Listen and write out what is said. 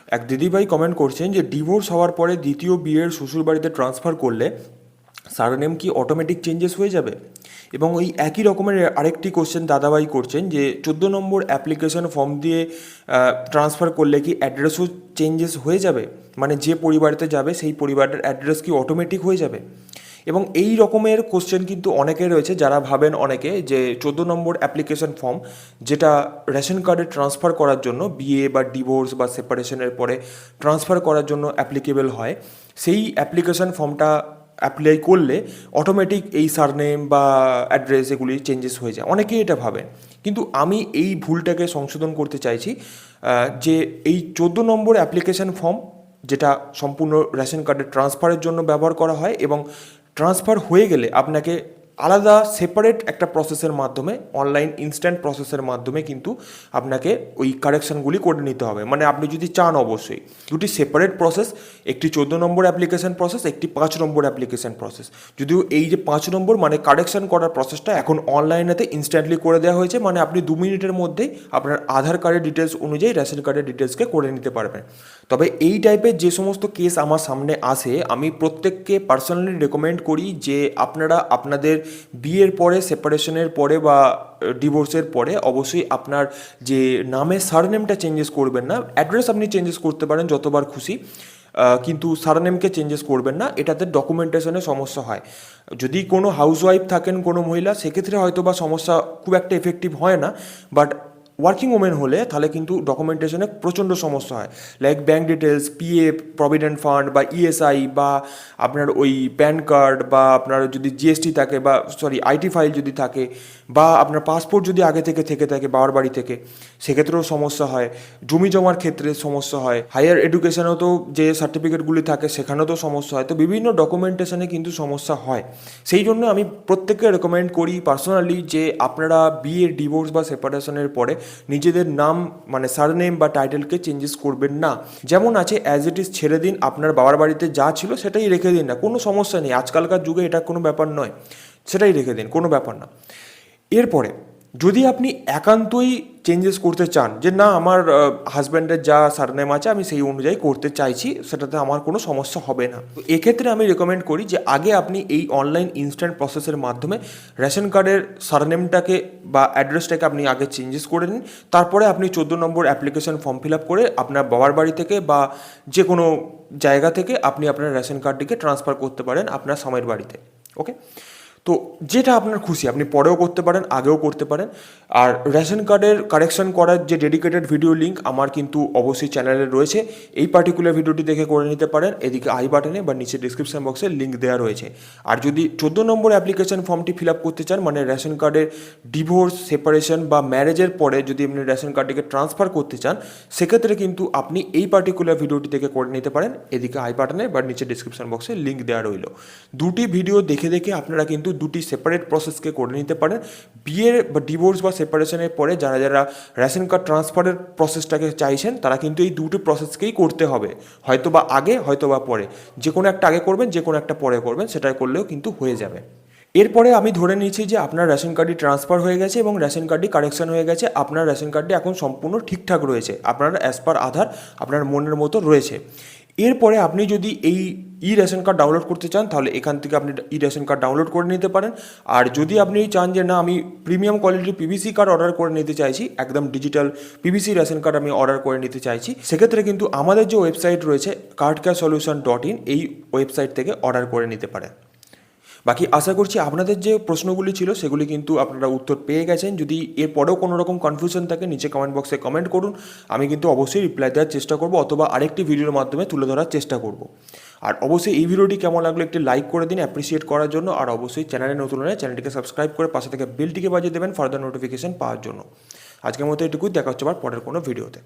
এক দিদিভাই কমেন্ট করছেন যে ডিভোর্স হওয়ার পরে দ্বিতীয় বিয়ের শ্বশুরবাড়িতে ট্রান্সফার করলে সারনেম কি অটোমেটিক চেঞ্জেস হয়ে যাবে? এবং ওই একই রকমের আরেকটি কোশ্চেন দাদাভাই করছেন যে 14 নম্বর অ্যাপ্লিকেশন ফর্ম দিয়ে ট্রান্সফার করলে কি অ্যাড্রেসও চেঞ্জেস হয়ে যাবে? মানে যে পরিবারেতে যাবে সেই পরিবারের অ্যাড্রেস কি অটোমেটিক হয়ে যাবে? এবং এই রকমের কোশ্চেন কিন্তু অনেকে রয়েছে যারা ভাবেন অনেকে যে 14 নম্বর অ্যাপ্লিকেশন ফর্ম যেটা রেশন কার্ডে ট্রান্সফার করার জন্য বিয়ে বা ডিভোর্স বা সেপারেশনের পরে ট্রান্সফার করার জন্য অ্যাপ্লিকেবল হয়, সেই অ্যাপ্লিকেশন ফর্মটা অ্যাপ্লাই করলে অটোমেটিক এই সারনেম বা অ্যাড্রেস এগুলি চেঞ্জেস হয়ে যায়, অনেকেই এটা ভাবেন। কিন্তু আমি এই ভুলটাকে সংশোধন করতে চাইছি যে এই 14 নম্বর অ্যাপ্লিকেশন ফর্ম যেটা সম্পূর্ণ রেশন কার্ডের ট্রান্সফারের জন্য ব্যবহার করা হয় এবং ট্রান্সফার হয়ে গেলে আপনাকে আলাদা সেপারেট একটা প্রসেসের মাধ্যমে অনলাইন ইনস্ট্যান্ট প্রসেসের মাধ্যমে কিন্তু আপনাকে ওই কারেকশানগুলি করে নিতে হবে। মানে আপনি যদি চান অবশ্যই দুটি সেপারেট প্রসেস, একটি 14 নম্বর অ্যাপ্লিকেশন প্রসেস, একটি 5 নম্বর অ্যাপ্লিকেশন প্রসেস। যদিও এই যে 5 নম্বর মানে কারেকশান করার প্রসেসটা এখন অনলাইনেতে ইনস্ট্যান্টলি করে দেওয়া হয়েছে, মানে আপনি 2 মিনিটের মধ্যেই আপনার আধার কার্ডের ডিটেলস অনুযায়ী রেশন কার্ডের ডিটেলসকে করে নিতে পারবেন। তবে এই টাইপের যে সমস্ত কেস আমার সামনে আসে, আমি প্রত্যেককে পার্সোনালি রেকমেন্ড করি যে আপনারা আপনাদের বিয়ের পরে, সেপারেশনের পরে বা ডিভোর্সের পরে অবশ্যই আপনার যে নামের সারনেমটা চেঞ্জেস করবেন না। অ্যাড্রেস আপনি চেঞ্জেস করতে পারেন যতবার খুশি, কিন্তু সারনেমকে চেঞ্জেস করবেন না, এটাতে ডকুমেন্টেশনে সমস্যা হয়। যদি কোনো হাউসওয়াইফ থাকেন কোনো মহিলা, সেক্ষেত্রে হয়তো বা সমস্যা খুব একটা এফেক্টিভ হয় না, বাট ওয়ার্কিং ওমেন হলে তাহলে কিন্তু ডকুমেন্টেশনে প্রচণ্ড সমস্যা হয়। Like bank details, PF, provident fund বা ইএসআই বা আপনার ওই প্যান কার্ড বা আপনার যদি জিএসটি থাকে বা আইটি ফাইল যদি থাকে বা আপনার পাসপোর্ট যদি আগে থেকে থাকে বাবার বাড়ি থেকে, সেক্ষেত্রেও সমস্যা হয়। জমি জমার ক্ষেত্রে সমস্যা হয়। হায়ার এডুকেশনেও তো যে সার্টিফিকেটগুলি থাকে সেখানেও তো সমস্যা হয়। তো বিভিন্ন ডকুমেন্টেশনে কিন্তু সমস্যা হয়। সেই জন্য আমি প্রত্যেককে রেকমেন্ড করি পার্সোনালি যে আপনারা বিয়ে, ডিভোর্স বা সেপারেশনের পরে নিজেদের নাম মানে সারনেম বা টাইটেলকে চেঞ্জেস করবেন না। যেমন আছে অ্যাজ ইট ইজ ছেড়ে দিন, আপনার বাবার বাড়িতে যা ছিল সেটাই রেখে দিন না, কোনো সমস্যা নেই। আজকালকার যুগে এটা কোনো ব্যাপার নয়, সেটাই রেখে দিন, কোনো ব্যাপার না। এরপরে যদি আপনি একান্তই চেঞ্জেস করতে চান যে না আমার হাজব্যান্ডের যা সারনেম আছে আমি সেই অনুযায়ী করতে চাইছি, সেটাতে আমার কোনো সমস্যা হবে না, তো এক্ষেত্রে আমি রেকমেন্ড করি যে আগে আপনি এই অনলাইন ইনস্ট্যান্ট প্রসেসের মাধ্যমে রেশন কার্ডের সারনেমটাকে বা অ্যাড্রেসটাকে আপনি আগে চেঞ্জেস করে নিন। তারপরে আপনি 14 নম্বর অ্যাপ্লিকেশন ফর্ম ফিল আপ করে আপনার বাবার বাড়ি থেকে বা যে কোনো জায়গা থেকে আপনি আপনার রেশন কার্ডটিকে ট্রান্সফার করতে পারেন আপনার স্বামীর বাড়িতে। ওকে, তো যেটা আপনার খুশি আপনি পরেও করতে পারেন, আগেও করতে পারেন। আর রেশন কার্ডের কারেকশন করার যে ডেডিকেটেড ভিডিও লিঙ্ক আমার কিন্তু অবশ্যই চ্যানেলে রয়েছে, এই পার্টিকুলার ভিডিওটি দেখে করে নিতে পারেন। এদিকে আই বাটনে বা নিচে ডিসক্রিপশন বক্সে লিঙ্ক দেওয়া রয়েছে। আর যদি 14 নম্বর অ্যাপ্লিকেশন ফর্মটি ফিল আপ করতে চান, মানে রেশন কার্ডের ডিভোর্স, সেপারেশন বা ম্যারেজের পরে যদি আপনি রেশন কার্ডটিকে ট্রান্সফার করতে চান, সেক্ষেত্রে কিন্তু আপনি এই পার্টিকুলার ভিডিওটি দেখে করে নিতে পারেন। এদিকে আই বাটনে বা নিচে ডিসক্রিপশন বক্সে লিঙ্ক দেওয়া রইল। দুটি ভিডিও দেখে দেখে আপনারা কিন্তু দুটি সেপারেট প্রসেসকে করে নিতে পারেন। বিয়ের বা ডিভোর্স বা সেপারেশনের পরে যারা যারা রেশন কার্ড ট্রান্সফারের প্রসেসটাকে চাইছেন তারা কিন্তু এই দুটো প্রসেসকেই করতে হবে, হয়তো বা আগে হয়তো বা পরে, যে কোনো একটা আগে করবেন, যে কোনো একটা পরে করবেন, সেটা করলেও কিন্তু হয়ে যাবে। এরপরে আমি ধরে নিয়েছি যে আপনার রেশন কার্ডটি ট্রান্সফার হয়ে গেছে এবং রেশন কার্ডটি কারেকশন হয়ে গেছে, আপনার রেশন কার্ডটি এখন সম্পূর্ণ ঠিকঠাক রয়েছে, আপনার অ্যাজ পার আধার আপনার মনের মতো রয়েছে। এরপরে আপনি যদি এই ই রেশন কার্ড ডাউনলোড করতে চান তাহলে এখান থেকে আপনি ই রেশন কার্ড ডাউনলোড করে নিতে পারেন। আর যদি আপনি চান যে না আমি প্রিমিয়াম কোয়ালিটির পিভিসি কার্ড অর্ডার করে নিতে চাইছি, একদম ডিজিটাল পিভিসি রেশন কার্ড আমি অর্ডার করে নিতে চাইছি, সেক্ষেত্রে কিন্তু আমাদের যে ওয়েবসাইট রয়েছে cardcaresolution.in, এই ওয়েবসাইট থেকে অর্ডার করে নিতে পারেন। বাকি আশা করছি আপনাদের যে প্রশ্নগুলি ছিল সেগুলি কিন্তু আপনারা উত্তর পেয়ে গেছেন। যদি এর পরেও কোনো রকম কনফিউশন থাকে নিচে কমেন্ট বক্সে কমেন্ট করুন, আমি কিন্তু অবশ্যই রিপ্লাই দেওয়ার চেষ্টা করব অথবা আরেকটি ভিডিওর মাধ্যমে তুলে ধরার চেষ্টা করব। আর অবশ্যই এই ভিডিওটি কেমন লাগলো একটি লাইক করে দিন অ্যাপ্রিসিয়েট করার জন্য। আর অবশ্যই চ্যানেলে নতুন হলে চ্যানেলটিকে সাবস্ক্রাইব করে পাশে থেকে বেলটিকে বাজিয়ে দেবেন ফার্দার নোটিফিকেশন পাওয়ার জন্য। আজকের মতো এটুকুই, দেখা হচ্ছে আবার পরের কোনো ভিডিওতে।